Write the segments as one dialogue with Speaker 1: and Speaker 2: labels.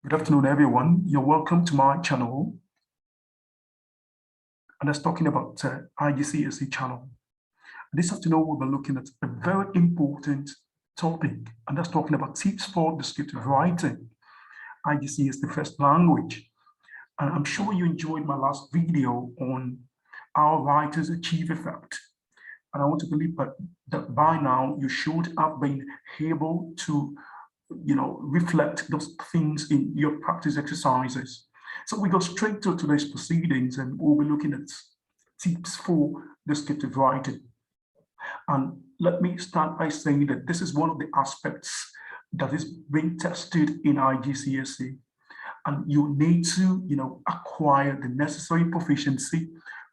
Speaker 1: Good afternoon, everyone. You're welcome to my channel. And that's talking about Igcse channel. This afternoon, we'll be looking at a very important topic, and that's talking about tips for descriptive writing. Igcse is the first language. And I'm sure you enjoyed my last video on how writers achieve effect. And I want to believe that by now you should have been able to reflect those things in your practice exercises. So we go straight to today's proceedings, and we'll be looking at tips for descriptive writing. And let me start by saying that this is one of the aspects that is being tested in Igcse. And you need to, acquire the necessary proficiency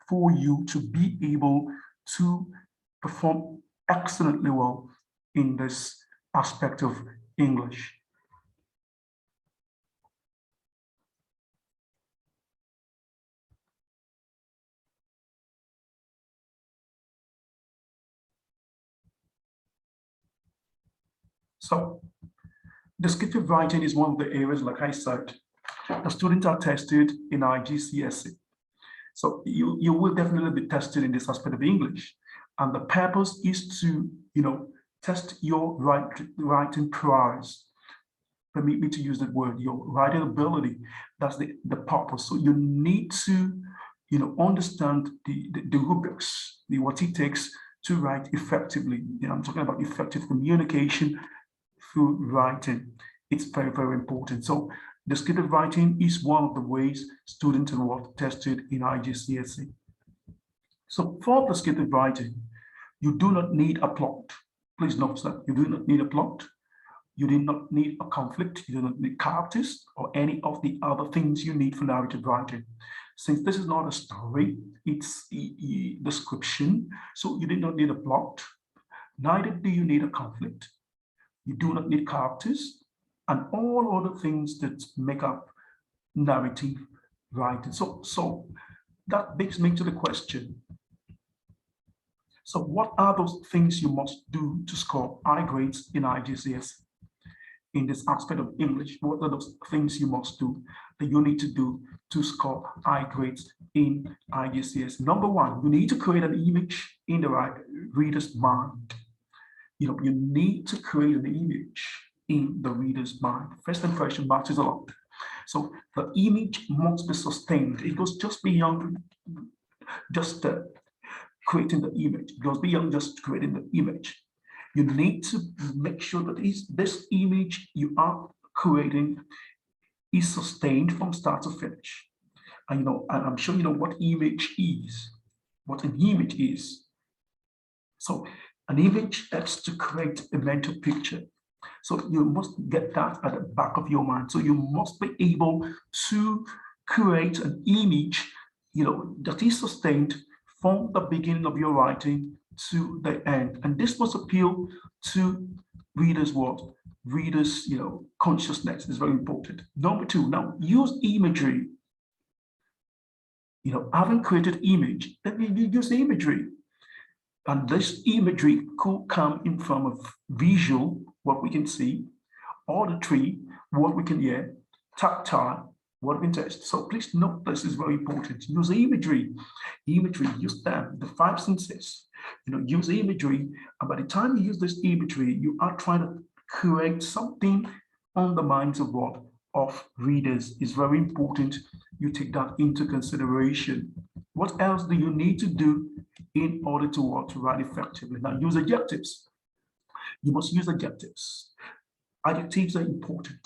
Speaker 1: for you to be able to perform excellently well in this aspect of English. So, descriptive writing is one of the areas, like I said, the students are tested in Igcse. So you will definitely be tested in this aspect of English. And the purpose is to, test your writing prowess. Permit me to use that word, your writing ability. That's the purpose. So you need to, understand the rubrics, what it takes to write effectively. I'm talking about effective communication through writing. It's very, very important. So descriptive writing is one of the ways students are tested in Igcse. So for descriptive writing, you do not need a plot. Please note that you do not need a plot. You do not need a conflict. You do not need characters or any of the other things you need for narrative writing. Since this is not a story, it's a description. So you do not need a plot. Neither do you need a conflict. You do not need characters and all other things that make up narrative writing. So that brings me to the question. So what are those things you must do to score high grades in Igcse? In this aspect of English, what are those things you must do that you need to do to score high grades in Igcse? Number one, you need to create an image in the reader's mind. You need to create an image in the reader's mind. First impression matters a lot. So the image must be sustained. It goes just beyond just creating the image. It goes beyond just creating the image. You need to make sure that this image you are creating is sustained from start to finish. And I'm sure you know what image is, what an image is. So an image that's to create a mental picture. So you must get that at the back of your mind. So you must be able to create an image, that is sustained from the beginning of your writing to the end. And this must appeal to readers' what? Readers, consciousness is very important. Number two, now use imagery. Having created image, then you use imagery. And this imagery could come in form of visual, what we can see, auditory, what we can hear, tactile, what we can taste. So please note this is very important. Use imagery. Imagery, use them, the five senses. Use imagery. And by the time you use this imagery, you are trying to create something on the minds of what? Of readers. It's very important you take that into consideration. What else do you need to do in order to write effectively? Now, use adjectives. You must use adjectives. Adjectives are important.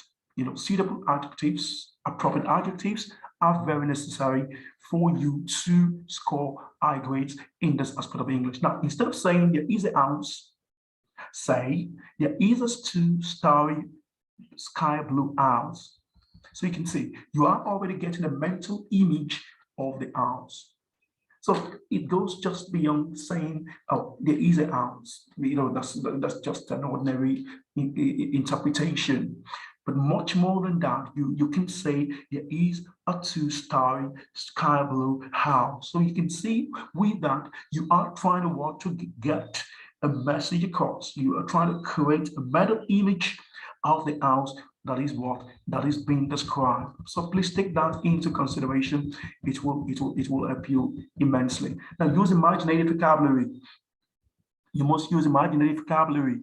Speaker 1: Suitable adjectives, appropriate adjectives are very necessary for you to score high grades in this aspect of English. Now, instead of saying there is a house, say there is a two-story sky blue house. So you can see you are already getting a mental image of the house. So it goes just beyond saying, oh, there is a house. That's just an ordinary interpretation. But much more than that, you can say there is a two-story sky blue house. So you can see with that, you are trying to get a message across. You are trying to create a mental image of the house that is what that is being described. So please take that into consideration. It will help you immensely. Now use imaginative vocabulary. You must use imaginative vocabulary.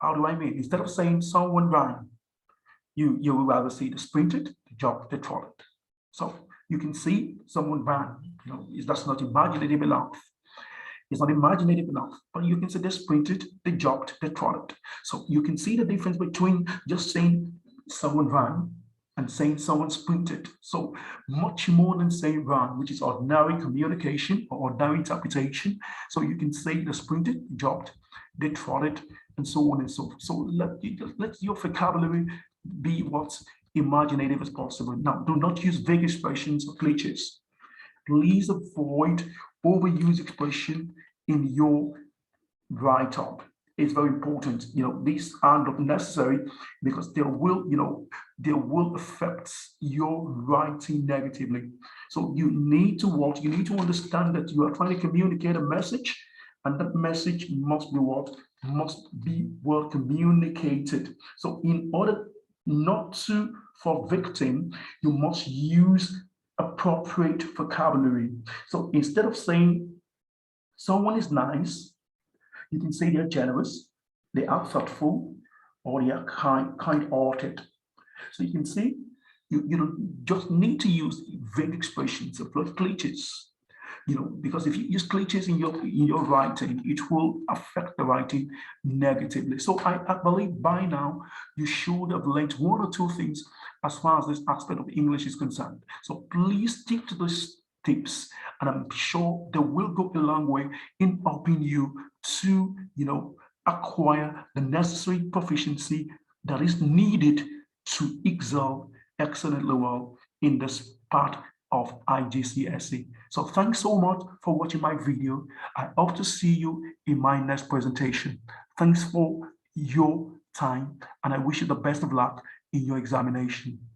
Speaker 1: How do I mean? Instead of saying someone ran, you will rather say the sprinted, the jogged, the trotted. So you can see someone ran. That's not imaginative enough. It's not imaginative enough, but you can say they sprinted, they jogged, they trotted. So you can see the difference between just saying someone ran and saying someone sprinted. So much more than saying ran, which is ordinary communication or ordinary interpretation. So you can say they sprinted, jogged, they trotted, and so on and so forth. So let your vocabulary be what's imaginative as possible. Now, do not use vague expressions or cliches. Please avoid overuse expression in your write-up. It's very important. These are not necessary because they will affect your writing negatively. So you need to understand that you are trying to communicate a message, and that message must be well communicated. So in order not to fall victim, you must use appropriate vocabulary. So instead of saying someone is nice, you can say they're generous, they are thoughtful, or they are kind-hearted. So you can see you don't just need to use vague expressions of cliches. Because if you use cliches in your writing, it will affect the writing negatively. So I believe by now you should have learned one or two things as far as this aspect of English is concerned. So please stick to these tips, and I'm sure they will go a long way in helping you to acquire the necessary proficiency that is needed to excel excellently well in this part of Igcse. So thanks so much for watching my video. I hope to see you in my next presentation. Thanks for your time, and I wish you the best of luck in your examination.